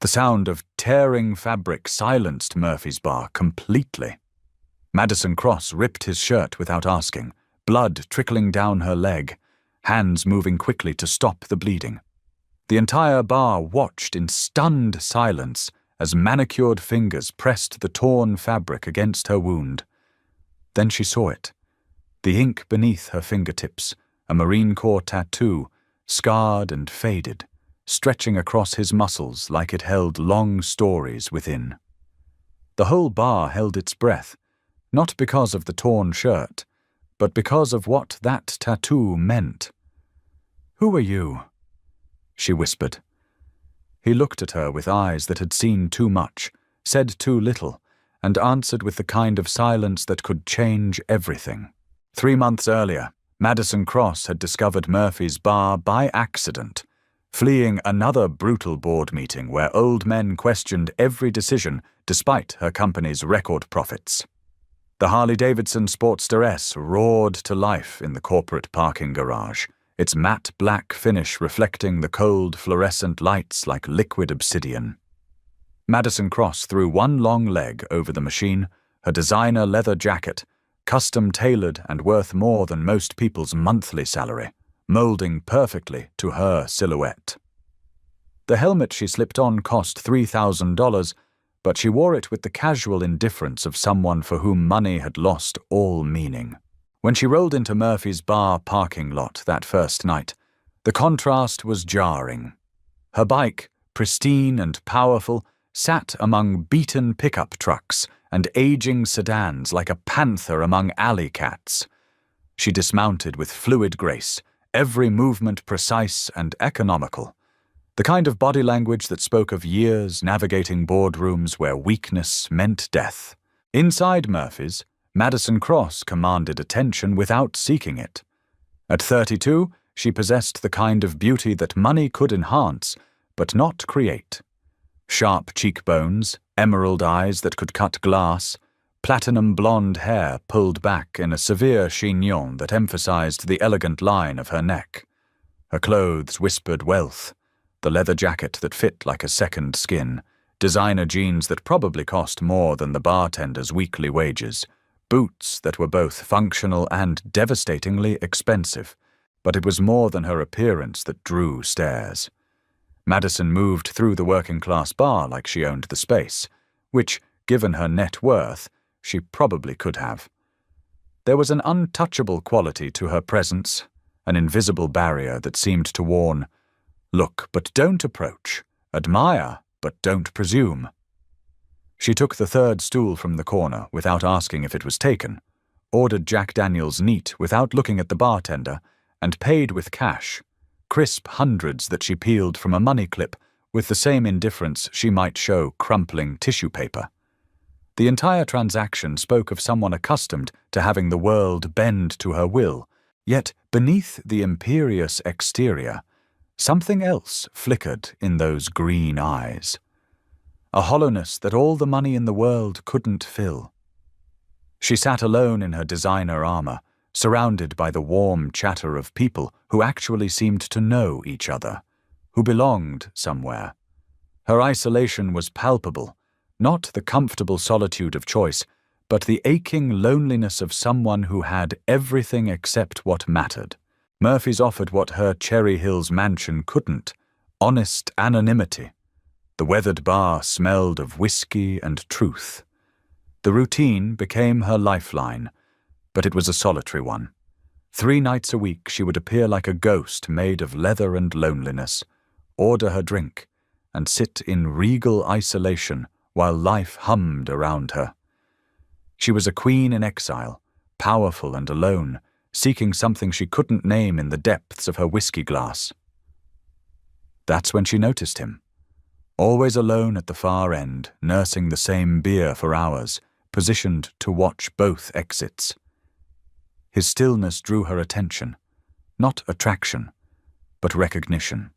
The sound of tearing fabric silenced Murphy's bar completely. Madison Cross ripped his shirt without asking, blood trickling down her leg, hands moving quickly to stop the bleeding. The entire bar watched in stunned silence as manicured fingers pressed the torn fabric against her wound. Then she saw it. The ink beneath her fingertips, a Marine Corps tattoo, scarred and faded, stretching across his muscles like it held long stories within. The whole bar held its breath, not because of the torn shirt, but because of what that tattoo meant. "Who are you?" she whispered. He looked at her with eyes that had seen too much, said too little, and answered with the kind of silence that could change everything. 3 months earlier, Madison Cross had discovered Murphy's bar by accident, fleeing another brutal board meeting where old men questioned every decision despite her company's record profits. The Harley-Davidson Sportster S roared to life in the corporate parking garage, its matte black finish reflecting the cold fluorescent lights like liquid obsidian. Madison Cross threw one long leg over the machine, her designer leather jacket, custom-tailored and worth more than most people's monthly salary, molding perfectly to her silhouette. The helmet she slipped on cost $3,000, but she wore it with the casual indifference of someone for whom money had lost all meaning. When she rolled into Murphy's bar parking lot that first night, the contrast was jarring. Her bike, pristine and powerful, sat among beaten pickup trucks and aging sedans like a panther among alley cats. She dismounted with fluid grace, every movement precise and economical. The kind of body language that spoke of years navigating boardrooms where weakness meant death. Inside Murphy's, Madison Cross commanded attention without seeking it. At 32, she possessed the kind of beauty that money could enhance, but not create. Sharp cheekbones, emerald eyes that could cut glass, platinum blonde hair pulled back in a severe chignon that emphasized the elegant line of her neck. Her clothes whispered wealth, the leather jacket that fit like a second skin, designer jeans that probably cost more than the bartender's weekly wages, boots that were both functional and devastatingly expensive, but it was more than her appearance that drew stares. Madison moved through the working-class bar like she owned the space, which, given her net worth, she probably could have. There was an untouchable quality to her presence, an invisible barrier that seemed to warn, "Look, but don't approach. Admire, but don't presume." She took the third stool from the corner without asking if it was taken, ordered Jack Daniels neat without looking at the bartender, and paid with cash, crisp hundreds that she peeled from a money clip with the same indifference she might show crumpling tissue paper. The entire transaction spoke of someone accustomed to having the world bend to her will, yet beneath the imperious exterior, something else flickered in those green eyes. A hollowness that all the money in the world couldn't fill. She sat alone in her designer armor, surrounded by the warm chatter of people who actually seemed to know each other, who belonged somewhere. Her isolation was palpable, not the comfortable solitude of choice, but the aching loneliness of someone who had everything except what mattered. Murphy's offered what her Cherry Hills mansion couldn't, honest anonymity. The weathered bar smelled of whiskey and truth. The routine became her lifeline, but it was a solitary one. 3 nights a week she would appear like a ghost made of leather and loneliness, order her drink, and sit in regal isolation while life hummed around her. She was a queen in exile, powerful and alone, seeking something she couldn't name in the depths of her whiskey glass. That's when she noticed him. Always alone at the far end, nursing the same beer for hours, positioned to watch both exits. His stillness drew her attention, not attraction, but recognition.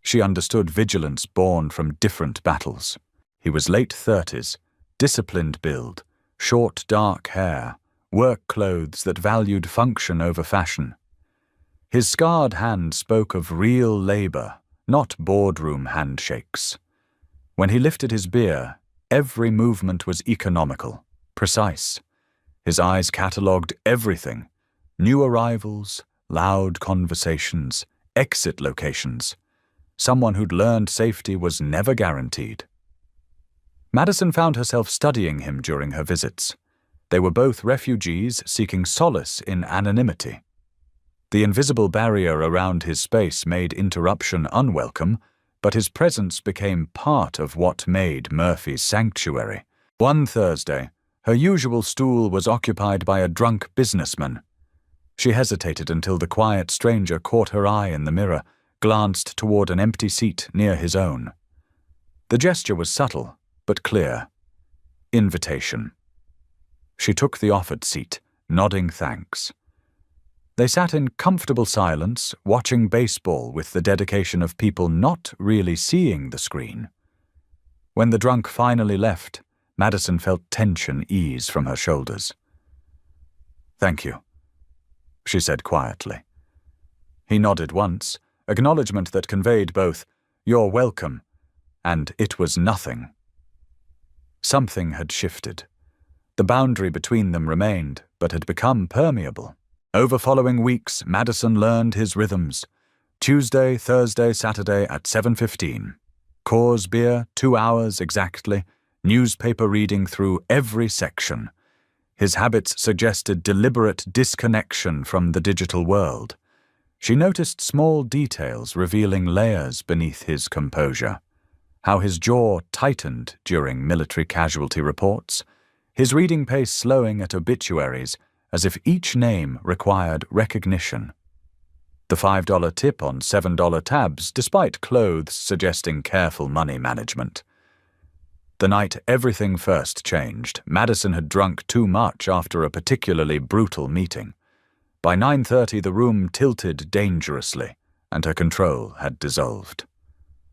She understood vigilance born from different battles. He was late 30s, disciplined build, short dark hair, work clothes that valued function over fashion. His scarred hand spoke of real labor, not boardroom handshakes. When he lifted his beer, every movement was economical, precise. His eyes catalogued everything: new arrivals, loud conversations, exit locations. Someone who'd learned safety was never guaranteed. Madison found herself studying him during her visits. They were both refugees seeking solace in anonymity. The invisible barrier around his space made interruption unwelcome, but his presence became part of what made Murphy's sanctuary. One Thursday, her usual stool was occupied by a drunk businessman. She hesitated until the quiet stranger caught her eye in the mirror, glanced toward an empty seat near his own. The gesture was subtle, but clear. Invitation. She took the offered seat, nodding thanks. They sat in comfortable silence, watching baseball with the dedication of people not really seeing the screen. When the drunk finally left, Madison felt tension ease from her shoulders. "Thank you," she said quietly. He nodded once, acknowledgement that conveyed both "you're welcome" and "it was nothing." Something had shifted. The boundary between them remained, but had become permeable. Over following weeks, Madison learned his rhythms. Tuesday, Thursday, Saturday at 7:15. Coors beer, 2 hours exactly, newspaper reading through every section. His habits suggested deliberate disconnection from the digital world. She noticed small details revealing layers beneath his composure. How his jaw tightened during military casualty reports, his reading pace slowing at obituaries as if each name required recognition. The $5 tip on $7 tabs, despite clothes suggesting careful money management. The night everything first changed, Madison had drunk too much after a particularly brutal meeting. By 9:30 the room tilted dangerously, and her control had dissolved.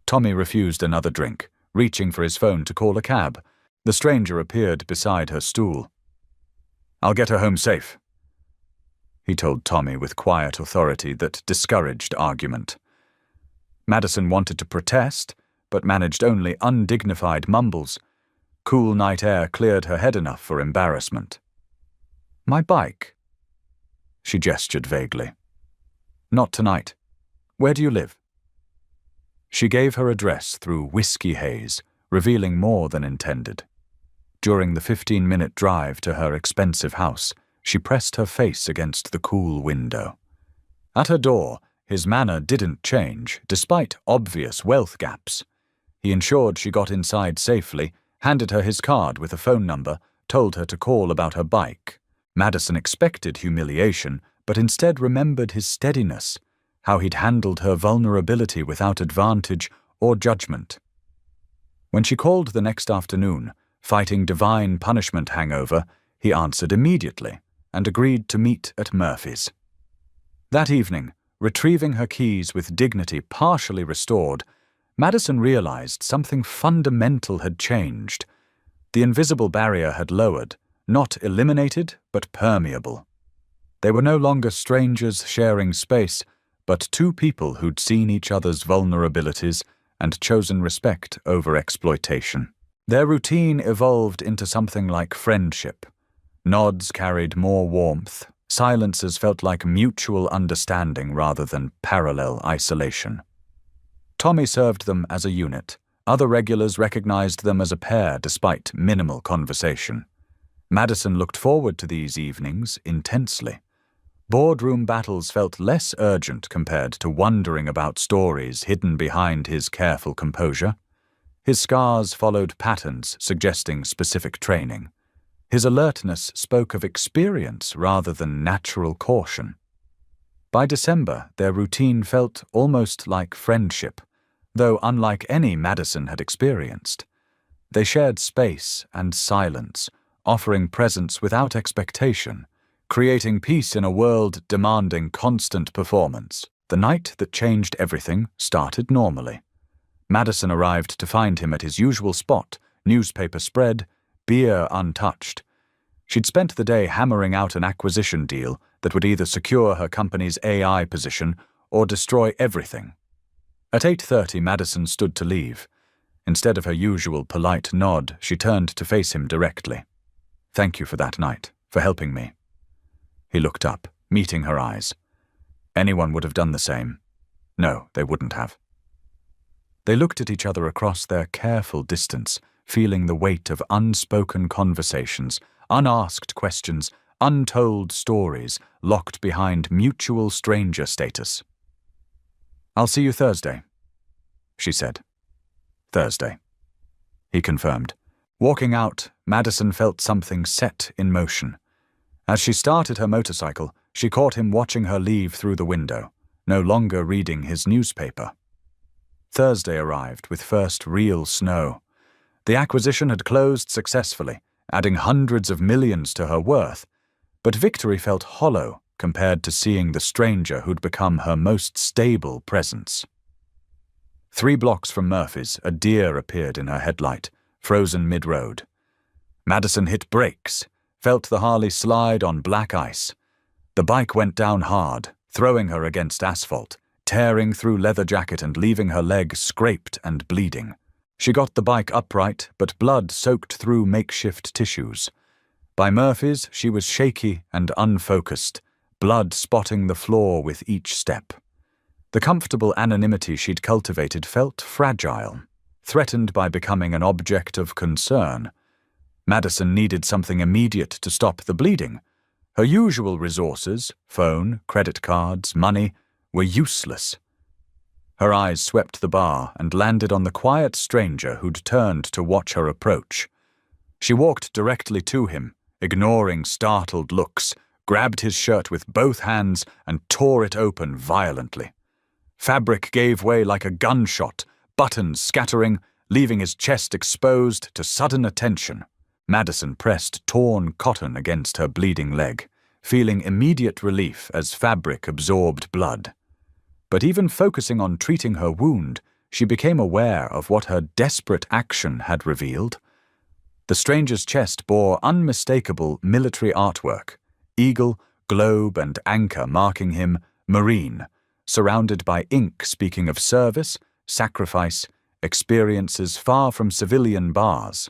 Tommy refused another drink, reaching for his phone to call a cab. The stranger appeared beside her stool. "I'll get her home safe," he told Tommy with quiet authority that discouraged argument. Madison wanted to protest, but managed only undignified mumbles. Cool night air cleared her head enough for embarrassment. "My bike?" She gestured vaguely. "Not tonight. Where do you live?" She gave her address through whiskey haze, revealing more than intended. During the 15-minute drive to her expensive house, she pressed her face against the cool window. At her door, his manner didn't change, despite obvious wealth gaps. He ensured she got inside safely, handed her his card with a phone number, told her to call about her bike. Madison expected humiliation, but instead remembered his steadiness, how he'd handled her vulnerability without advantage or judgment. When she called the next afternoon, fighting divine punishment hangover, he answered immediately and agreed to meet at Murphy's. That evening, retrieving her keys with dignity partially restored, Madison realized something fundamental had changed. The invisible barrier had lowered, not eliminated, but permeable. They were no longer strangers sharing space, but two people who'd seen each other's vulnerabilities and chosen respect over exploitation. Their routine evolved into something like friendship. Nods carried more warmth. Silences felt like mutual understanding rather than parallel isolation. Tommy served them as a unit. Other regulars recognized them as a pair despite minimal conversation. Madison looked forward to these evenings intensely. Boardroom battles felt less urgent compared to wondering about stories hidden behind his careful composure. His scars followed patterns suggesting specific training. His alertness spoke of experience rather than natural caution. By December, their routine felt almost like friendship, though unlike any Madison had experienced. They shared space and silence, offering presence without expectation, creating peace in a world demanding constant performance. The night that changed everything started normally. Madison arrived to find him at his usual spot, newspaper spread, beer untouched. She'd spent the day hammering out an acquisition deal that would either secure her company's AI position or destroy everything. At 8:30, Madison stood to leave. Instead of her usual polite nod, she turned to face him directly. "Thank you for that night, for helping me." He looked up, meeting her eyes. Anyone would have done the same. No, they wouldn't have. They looked at each other across their careful distance, feeling the weight of unspoken conversations, unasked questions, untold stories locked behind mutual stranger status. "I'll see you Thursday," she said. "Thursday," he confirmed. Walking out, Madison felt something set in motion. As she started her motorcycle, she caught him watching her leave through the window, no longer reading his newspaper. Thursday arrived with first real snow. The acquisition had closed successfully, adding hundreds of millions to her worth, but victory felt hollow compared to seeing the stranger who'd become her most stable presence. 3 blocks from Murphy's, a deer appeared in her headlight, frozen mid-road. Madison hit brakes, felt the Harley slide on black ice. The bike went down hard, throwing her against asphalt, tearing through leather jacket and leaving her leg scraped and bleeding. She got the bike upright, but blood soaked through makeshift tissues. By Murphy's, she was shaky and unfocused, blood spotting the floor with each step. The comfortable anonymity she'd cultivated felt fragile, threatened by becoming an object of concern. Madison needed something immediate to stop the bleeding. Her usual resources, phone, credit cards, money, were useless. Her eyes swept the bar and landed on the quiet stranger who'd turned to watch her approach. She walked directly to him, ignoring startled looks, grabbed his shirt with both hands and tore it open violently. Fabric gave way like a gunshot, buttons scattering, leaving his chest exposed to sudden attention. Madison pressed torn cotton against her bleeding leg, feeling immediate relief as fabric absorbed blood. But even focusing on treating her wound, she became aware of what her desperate action had revealed. The stranger's chest bore unmistakable military artwork, eagle, globe, and anchor marking him Marine, surrounded by ink speaking of service, sacrifice, experiences far from civilian bars.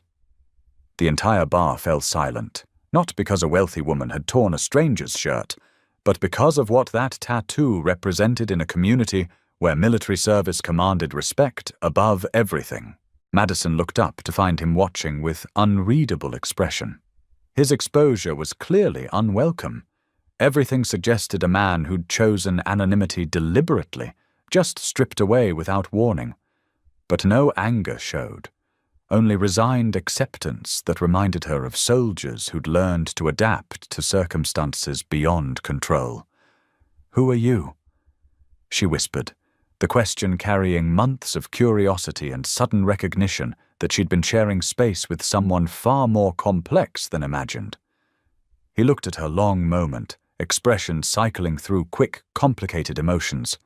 The entire bar fell silent, not because a wealthy woman had torn a stranger's shirt, but because of what that tattoo represented in a community where military service commanded respect above everything. Madison looked up to find him watching with unreadable expression. His exposure was clearly unwelcome. Everything suggested a man who'd chosen anonymity deliberately, just stripped away without warning. But no anger showed, only resigned acceptance that reminded her of soldiers who'd learned to adapt to circumstances beyond control. "Who are you?" she whispered, the question carrying months of curiosity and sudden recognition that she'd been sharing space with someone far more complex than imagined. He looked at her long moment, expression cycling through quick, complicated emotions.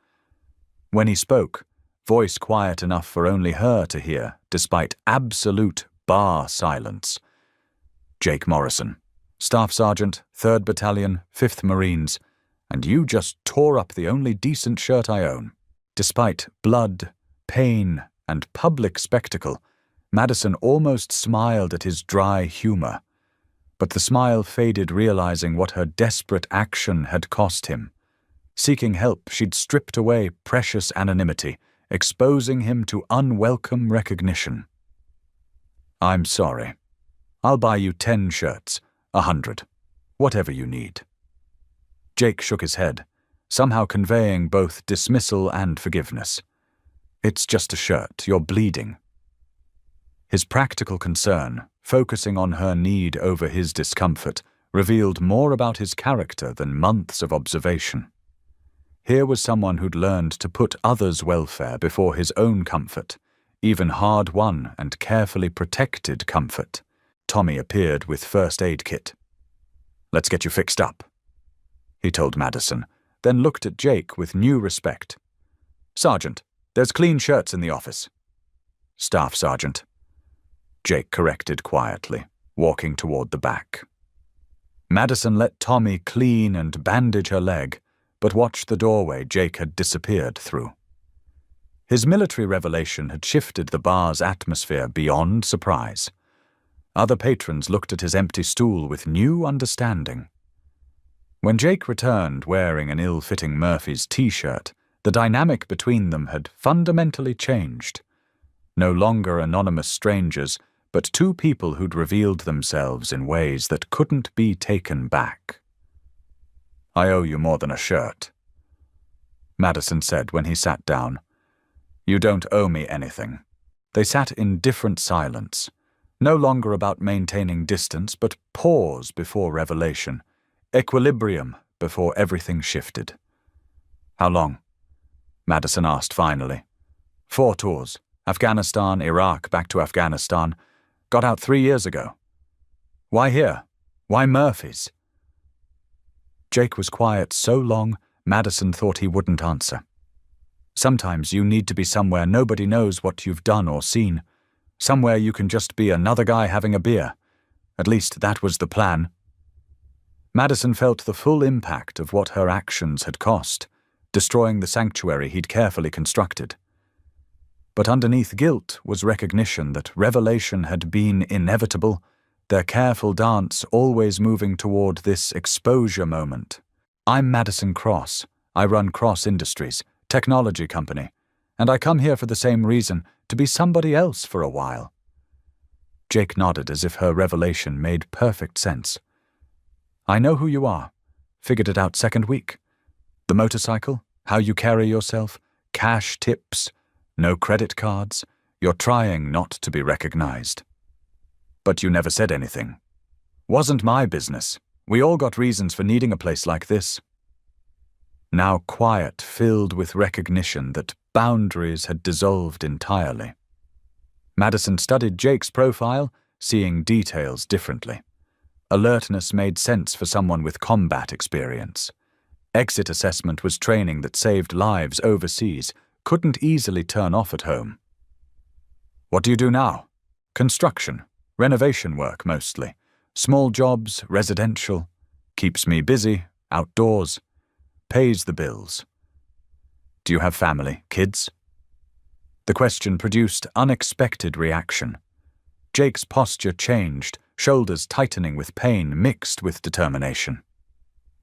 When he spoke, voice quiet enough for only her to hear, despite absolute bar silence. "Jake Morrison, Staff Sergeant, 3rd Battalion, 5th Marines, and you just tore up the only decent shirt I own." Despite blood, pain, and public spectacle, Madison almost smiled at his dry humor. But the smile faded, realizing what her desperate action had cost him. Seeking help, she'd stripped away precious anonymity, exposing him to unwelcome recognition. "I'm sorry. I'll buy you 10 shirts, 100, whatever you need." Jake shook his head, somehow conveying both dismissal and forgiveness. "It's just a shirt. You're bleeding." His practical concern, focusing on her need over his discomfort, revealed more about his character than months of observation. Here was someone who'd learned to put others' welfare before his own comfort, even hard-won and carefully protected comfort. Tommy appeared with first aid kit. "Let's get you fixed up," he told Madison, then looked at Jake with new respect. "Sergeant, there's clean shirts in the office." "Staff Sergeant," Jake corrected quietly, walking toward the back. Madison let Tommy clean and bandage her leg, but watched the doorway Jake had disappeared through. His military revelation had shifted the bar's atmosphere beyond surprise. Other patrons looked at his empty stool with new understanding. When Jake returned wearing an ill-fitting Murphy's t-shirt, the dynamic between them had fundamentally changed. No longer anonymous strangers, but two people who'd revealed themselves in ways that couldn't be taken back. "I owe you more than a shirt," Madison said when he sat down. "You don't owe me anything." They sat in different silence, no longer about maintaining distance, but pause before revelation, equilibrium before everything shifted. "How long?" Madison asked finally. 4 tours. Afghanistan, Iraq, back to Afghanistan. Got out 3 years ago." "Why here? Why Murphy's?" Jake was quiet so long, Madison thought he wouldn't answer. Sometimes you need to be somewhere nobody knows what you've done or seen. Somewhere you can just be another guy having a beer. At least that was the plan. Madison felt the full impact of what her actions had cost, destroying the sanctuary he'd carefully constructed. But underneath guilt was recognition that revelation had been inevitable, their careful dance always moving toward this exposure moment. "I'm Madison Cross. I run Cross Industries, technology company, and I come here for the same reason, to be somebody else for a while." Jake nodded as if her revelation made perfect sense. "I know who you are. Figured it out second week. The motorcycle, how you carry yourself, cash tips, no credit cards. You're trying not to be recognized. But you never said anything. Wasn't my business. We all got reasons for needing a place like this." Now quiet, filled with recognition that boundaries had dissolved entirely. Madison studied Jake's profile, seeing details differently. Alertness made sense for someone with combat experience. Exit assessment was training that saved lives overseas, couldn't easily turn off at home. "What do you do now?" "Construction. Renovation work, mostly. Small jobs, residential. Keeps me busy, outdoors. Pays the bills." "Do you have family, kids?" The question produced unexpected reaction. Jake's posture changed, shoulders tightening with pain mixed with determination.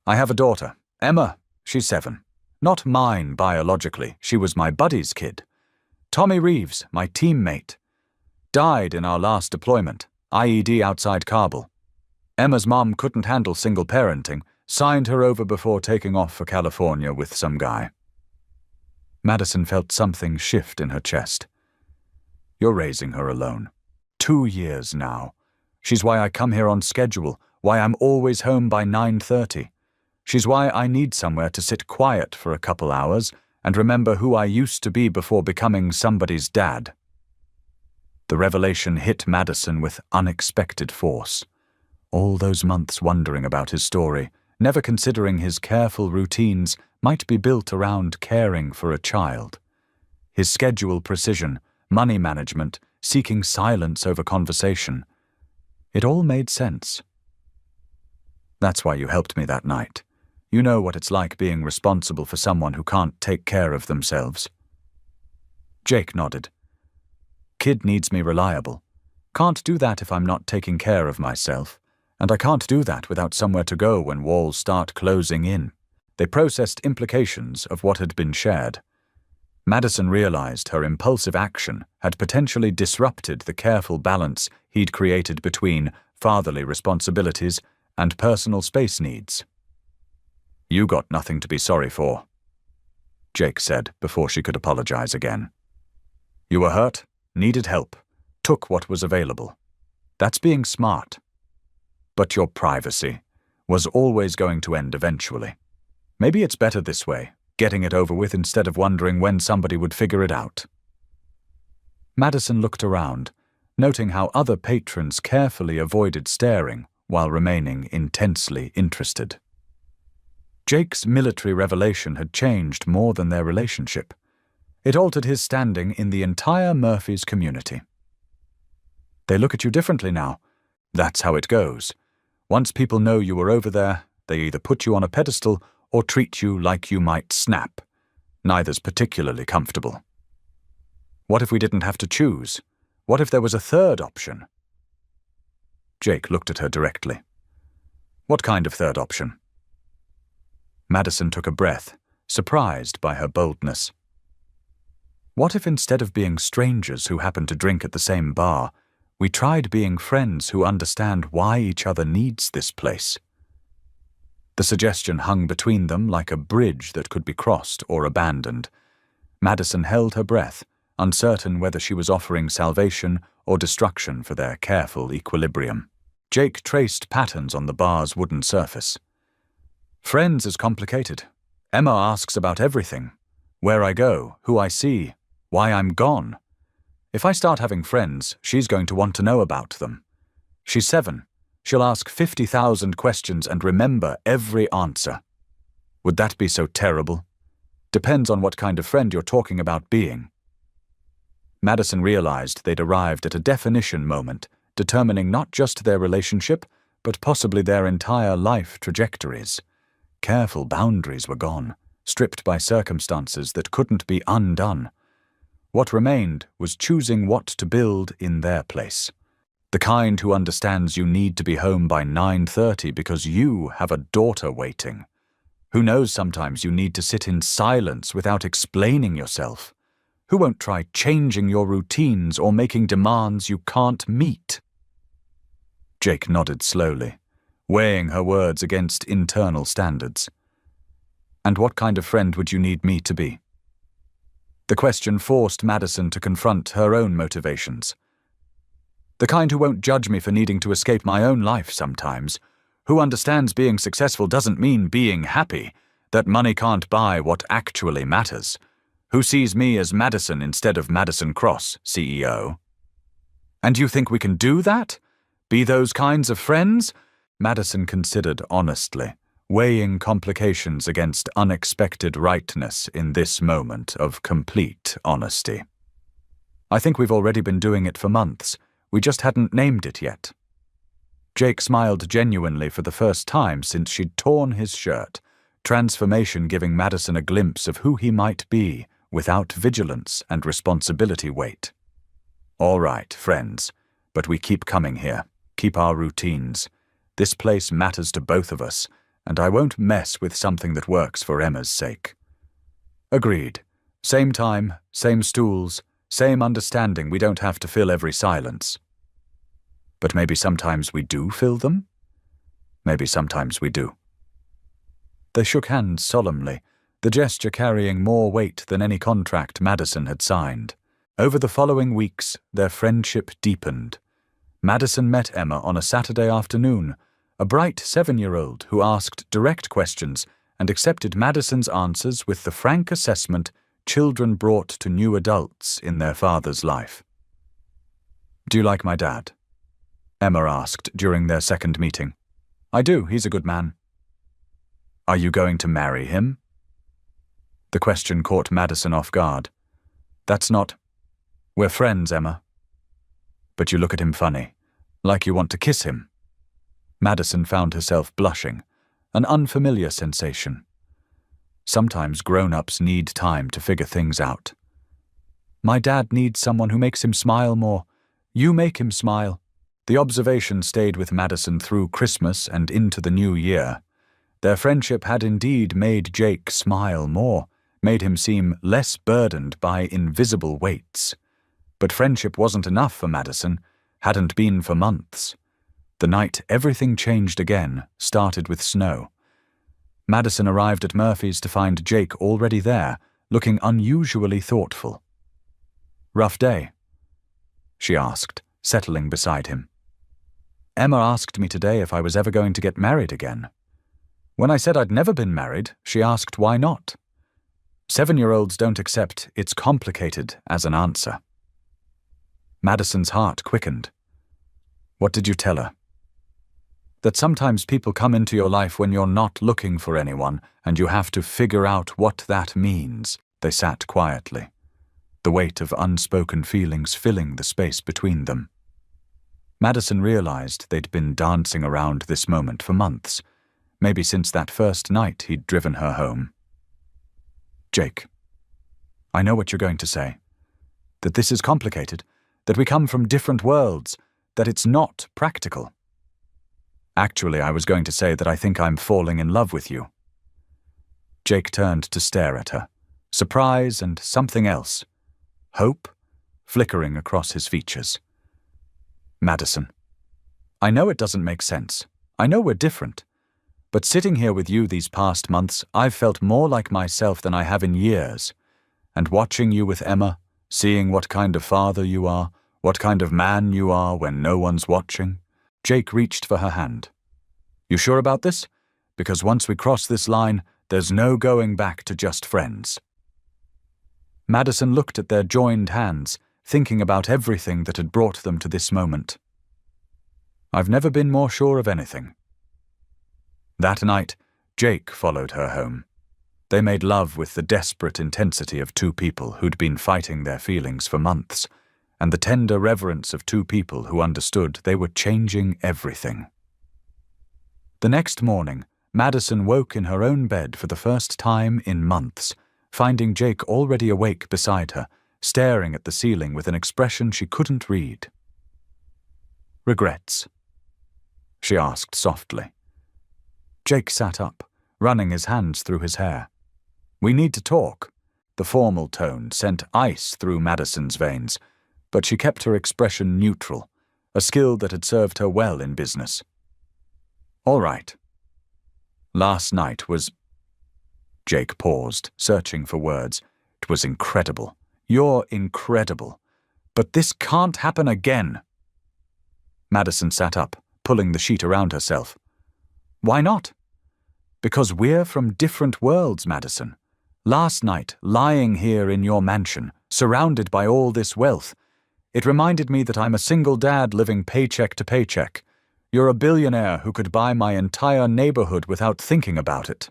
"I have a daughter, Emma. She's 7. Not mine biologically, she was my buddy's kid. Tommy Reeves, my teammate. Died in our last deployment, IED outside Kabul. Emma's mom couldn't handle single parenting, signed her over before taking off for California with some guy." Madison felt something shift in her chest. "You're raising her alone. 2 years now. She's why I come here on schedule, why I'm always home by 9:30. She's why I need somewhere to sit quiet for a couple hours and remember who I used to be before becoming somebody's dad." The revelation hit Madison with unexpected force. All those months wondering about his story, never considering his careful routines might be built around caring for a child. His schedule precision, money management, seeking silence over conversation. It all made sense. "That's why you helped me that night. You know what it's like being responsible for someone who can't take care of themselves." Jake nodded. "Kid needs me reliable. Can't do that if I'm not taking care of myself. And I can't do that without somewhere to go when walls start closing in." They processed implications of what had been shared. Madison realized her impulsive action had potentially disrupted the careful balance he'd created between fatherly responsibilities and personal space needs. "You got nothing to be sorry for," Jake said before she could apologize again. "You were hurt, needed help, took what was available. That's being smart. But your privacy was always going to end eventually. Maybe it's better this way, getting it over with instead of wondering when somebody would figure it out." Madison looked around, noting how other patrons carefully avoided staring while remaining intensely interested. Jake's military revelation had changed more than their relationship. It altered his standing in the entire Murphy's community. "They look at you differently now. That's how it goes. Once people know you were over there, they either put you on a pedestal or treat you like you might snap. Neither's particularly comfortable." What if we didn't have to choose? What if there was a third option? Jake looked at her directly. What kind of third option? Madison took a breath, surprised by her boldness. What if instead of being strangers who happen to drink at the same bar, we tried being friends who understand why each other needs this place? The suggestion hung between them like a bridge that could be crossed or abandoned. Madison held her breath, uncertain whether she was offering salvation or destruction for their careful equilibrium. Jake traced patterns on the bar's wooden surface. Friends is complicated. Emma asks about everything. Where I go, who I see, why I'm gone. If I start having friends, she's going to want to know about them. She's 7. She'll ask 50,000 questions and remember every answer. Would that be so terrible? Depends on what kind of friend you're talking about being. Madison realized they'd arrived at a definition moment, determining not just their relationship, but possibly their entire life trajectories. Careful boundaries were gone, stripped by circumstances that couldn't be undone. What remained was choosing what to build in their place. The kind who understands you need to be home by 9:30 because you have a daughter waiting. Who knows sometimes you need to sit in silence without explaining yourself. Who won't try changing your routines or making demands you can't meet. Jake nodded slowly, weighing her words against internal standards. And what kind of friend would you need me to be? The question forced Madison to confront her own motivations. The kind who won't judge me for needing to escape my own life sometimes, who understands being successful doesn't mean being happy, that money can't buy what actually matters, who sees me as Madison instead of Madison Cross, CEO. And you think we can do that? Be those kinds of friends? Madison considered honestly, weighing complications against unexpected rightness in this moment of complete honesty. I think we've already been doing it for months. We just hadn't named it yet. Jake smiled genuinely for the first time since she'd torn his shirt, transformation giving Madison a glimpse of who he might be without vigilance and responsibility weight. All right, friends, but we keep coming here, keep our routines. This place matters to both of us, and I won't mess with something that works for Emma's sake. Agreed. Same time, same stools, same understanding we don't have to fill every silence. But maybe sometimes we do fill them? Maybe sometimes we do. They shook hands solemnly, the gesture carrying more weight than any contract Madison had signed. Over the following weeks, their friendship deepened. Madison met Emma on a Saturday afternoon, a bright 7-year-old who asked direct questions and accepted Madison's answers with the frank assessment children brought to new adults in their father's life. "Do you like my dad?" Emma asked during their second meeting. "I do, he's a good man." "Are you going to marry him?" The question caught Madison off guard. "That's not... We're friends, Emma." "But you look at him funny, like you want to kiss him." Madison found herself blushing, an unfamiliar sensation. Sometimes grown-ups need time to figure things out. "My dad needs someone who makes him smile more. You make him smile." The observation stayed with Madison through Christmas and into the new year. Their friendship had indeed made Jake smile more, made him seem less burdened by invisible weights. But friendship wasn't enough for Madison, hadn't been for months. The night everything changed again started with snow. Madison arrived at Murphy's to find Jake already there, looking unusually thoughtful. "Rough day?" she asked, settling beside him. "Emma asked me today if I was ever going to get married again. When I said I'd never been married, she asked why not. 7-year-olds don't accept 'it's complicated' as an answer." Madison's heart quickened. "What did you tell her?" "That sometimes people come into your life when you're not looking for anyone, and you have to figure out what that means." They sat quietly, the weight of unspoken feelings filling the space between them. Madison realized they'd been dancing around this moment for months, maybe since that first night he'd driven her home. "Jake, I know what you're going to say. that this is complicated, that we come from different worlds, that it's not practical. Actually, I was going to say that I think I'm falling in love with you. Jake turned to stare at her, surprise and something else, hope, flickering across his features. Madison, I know it doesn't make sense. I know we're different. But sitting here with you these past months, I've felt more like myself than I have in years. And watching you with Emma, seeing what kind of father you are, what kind of man you are when no one's watching. Jake reached for her hand. You sure about this? Because once we cross this line, there's no going back to just friends. Madison looked at their joined hands, thinking about everything that had brought them to this moment. I've never been more sure of anything. That night, Jake followed her home. They made love with the desperate intensity of two people who'd been fighting their feelings for months, and the tender reverence of two people who understood they were changing everything. The next morning, Madison woke in her own bed for the first time in months, finding Jake already awake beside her, staring at the ceiling with an expression she couldn't read. Regrets? She asked softly. Jake sat up, running his hands through his hair. We need to talk. The formal tone sent ice through Madison's veins, but she kept her expression neutral, a skill that had served her well in business. All right. Last night was... Jake paused, searching for words. It was incredible. You're incredible. But this can't happen again. Madison sat up, pulling the sheet around herself. Why not? Because we're from different worlds, Madison. Last night, lying here in your mansion, surrounded by all this wealth, it reminded me that I'm a single dad living paycheck to paycheck. You're a billionaire who could buy my entire neighborhood without thinking about it.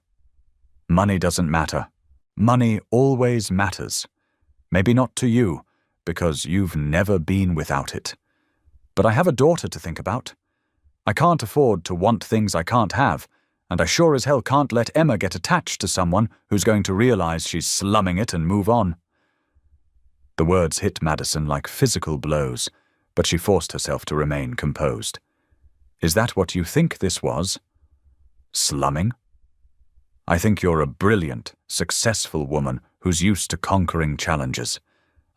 Money doesn't matter. Money always matters. Maybe not to you, because you've never been without it. But I have a daughter to think about. I can't afford to want things I can't have, and I sure as hell can't let Emma get attached to someone who's going to realize she's slumming it and move on. The words hit Madison like physical blows, but she forced herself to remain composed. Is that what you think this was? Slumming? I think you're a brilliant, successful woman who's used to conquering challenges.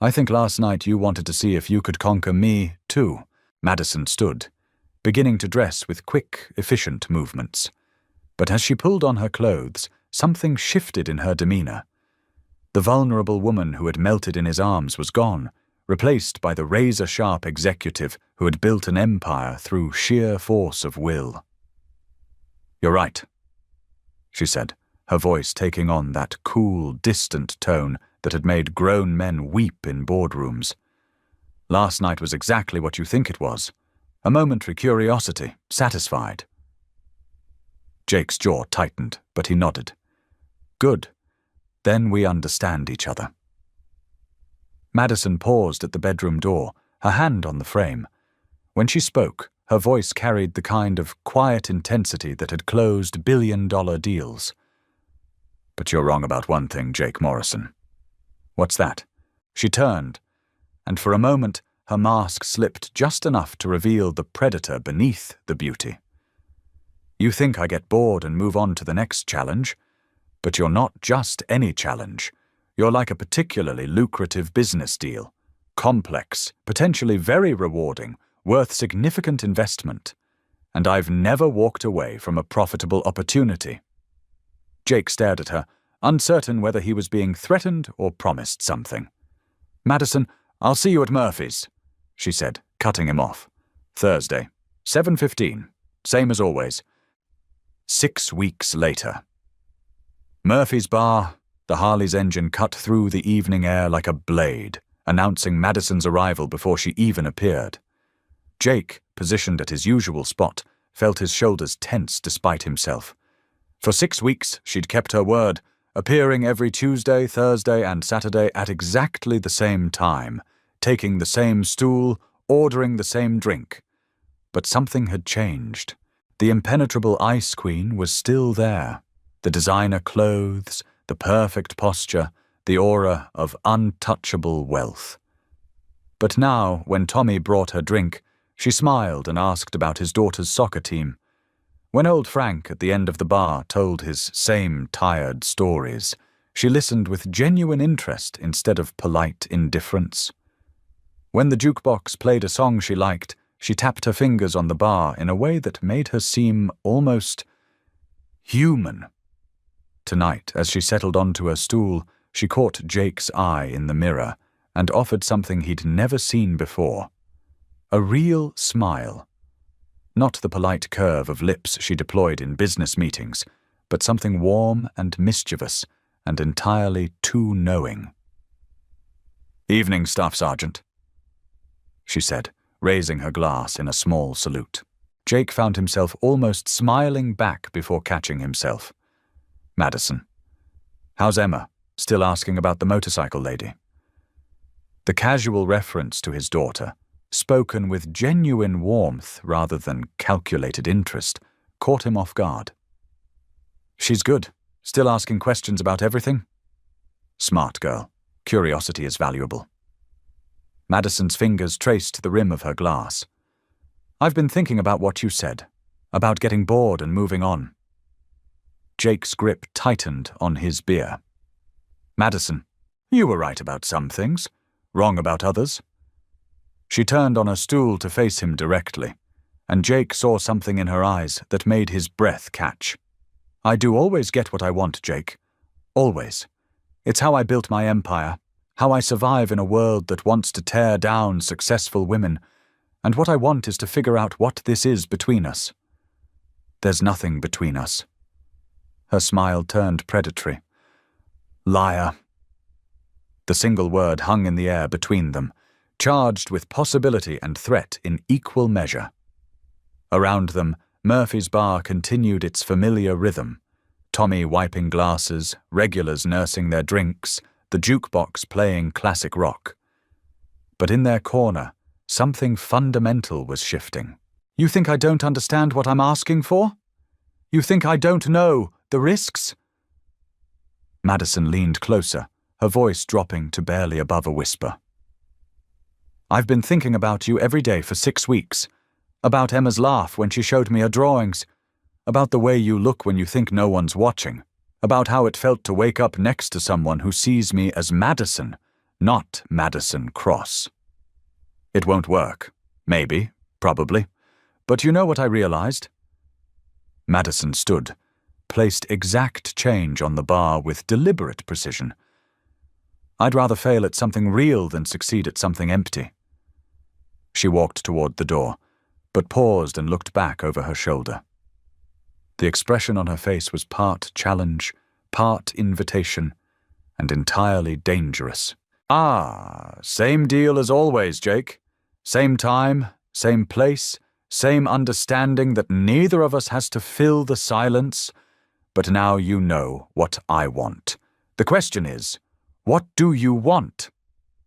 I think last night you wanted to see if you could conquer me, too. Madison stood, beginning to dress with quick, efficient movements. But as she pulled on her clothes, something shifted in her demeanor. The vulnerable woman who had melted in his arms was gone, replaced by the razor-sharp executive who had built an empire through sheer force of will. You're right, she said, her voice taking on that cool, distant tone that had made grown men weep in boardrooms. Last night was exactly what you think it was. A momentary curiosity, satisfied. Jake's jaw tightened, but he nodded. Good. Then we understand each other. Madison paused at the bedroom door, her hand on the frame. When she spoke, her voice carried the kind of quiet intensity that had closed billion-dollar deals. But you're wrong about one thing, Jake Morrison. What's that? She turned, and for a moment her mask slipped just enough to reveal the predator beneath the beauty. You think I get bored and move on to the next challenge? But you're not just any challenge. You're like a particularly lucrative business deal. Complex, potentially very rewarding, worth significant investment. And I've never walked away from a profitable opportunity. Jake stared at her, uncertain whether he was being threatened or promised something. Madison, I'll see you at Murphy's, she said, cutting him off. Thursday, 7:15, same as always. 6 weeks later. Murphy's bar, the Harley's engine cut through the evening air like a blade, announcing Madison's arrival before she even appeared. Jake, positioned at his usual spot, felt his shoulders tense despite himself. For 6 weeks, she'd kept her word, appearing every Tuesday, Thursday, and Saturday at exactly the same time, taking the same stool, ordering the same drink. But something had changed. The impenetrable Ice Queen was still there. The designer clothes, the perfect posture, the aura of untouchable wealth. But now, when Tommy brought her drink, she smiled and asked about his daughter's soccer team. When old Frank at the end of the bar told his same tired stories, she listened with genuine interest instead of polite indifference. When the jukebox played a song she liked, she tapped her fingers on the bar in a way that made her seem almost human. Tonight, as she settled onto her stool, she caught Jake's eye in the mirror and offered something he'd never seen before. A real smile. Not the polite curve of lips she deployed in business meetings, but something warm and mischievous and entirely too knowing. "Evening, Staff Sergeant," she said, raising her glass in a small salute. Jake found himself almost smiling back before catching himself. "Madison. How's Emma? Still asking about the motorcycle lady?" The casual reference to his daughter, spoken with genuine warmth rather than calculated interest, caught him off guard. "She's good. Still asking questions about everything?" "Smart girl. Curiosity is valuable." Madison's fingers traced the rim of her glass. "I've been thinking about what you said, about getting bored and moving on." Jake's grip tightened on his beer. "Madison, you were right about some things, wrong about others." She turned on her stool to face him directly, and Jake saw something in her eyes that made his breath catch. "I do always get what I want, Jake. Always. It's how I built my empire, how I survive in a world that wants to tear down successful women, and what I want is to figure out what this is between us." "There's nothing between us." Her smile turned predatory. "Liar." The single word hung in the air between them, charged with possibility and threat in equal measure. Around them, Murphy's bar continued its familiar rhythm. Tommy wiping glasses, regulars nursing their drinks, the jukebox playing classic rock. But in their corner, something fundamental was shifting. "You think I don't understand what I'm asking for? You think I don't know the risks?" Madison leaned closer, her voice dropping to barely above a whisper. "I've been thinking about you every day for 6 weeks. About Emma's laugh when she showed me her drawings. About the way you look when you think no one's watching. About how it felt to wake up next to someone who sees me as Madison, not Madison Cross. It won't work. Maybe, probably. But you know what I realized?" Madison stood, placed exact change on the bar with deliberate precision. "I'd rather fail at something real than succeed at something empty." She walked toward the door, but paused and looked back over her shoulder. The expression on her face was part challenge, part invitation, and entirely dangerous. "Ah, same deal as always, Jake. Same time, same place, same understanding that neither of us has to fill the silence, but now you know what I want. The question is, what do you want?"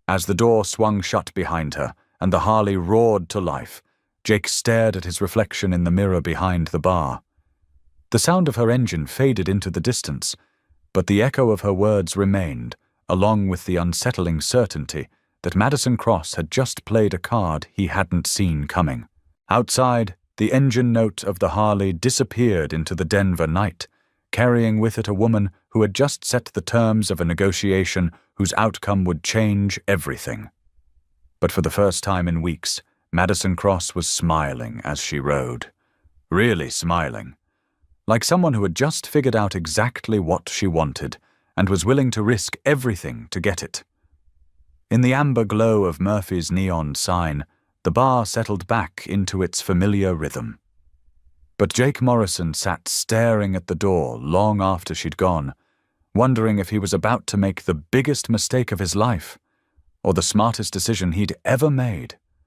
As the door swung shut behind her and the Harley roared to life, Jake stared at his reflection in the mirror behind the bar. The sound of her engine faded into the distance, but the echo of her words remained, along with the unsettling certainty that Madison Cross had just played a card he hadn't seen coming. Outside, the engine note of the Harley disappeared into the Denver night, carrying with it a woman who had just set the terms of a negotiation whose outcome would change everything. But for the first time in weeks, Madison Cross was smiling as she rode. Really smiling. Like someone who had just figured out exactly what she wanted and was willing to risk everything to get it. In the amber glow of Murphy's neon sign, the bar settled back into its familiar rhythm. But Jake Morrison sat staring at the door long after she'd gone, wondering if he was about to make the biggest mistake of his life, or the smartest decision he'd ever made.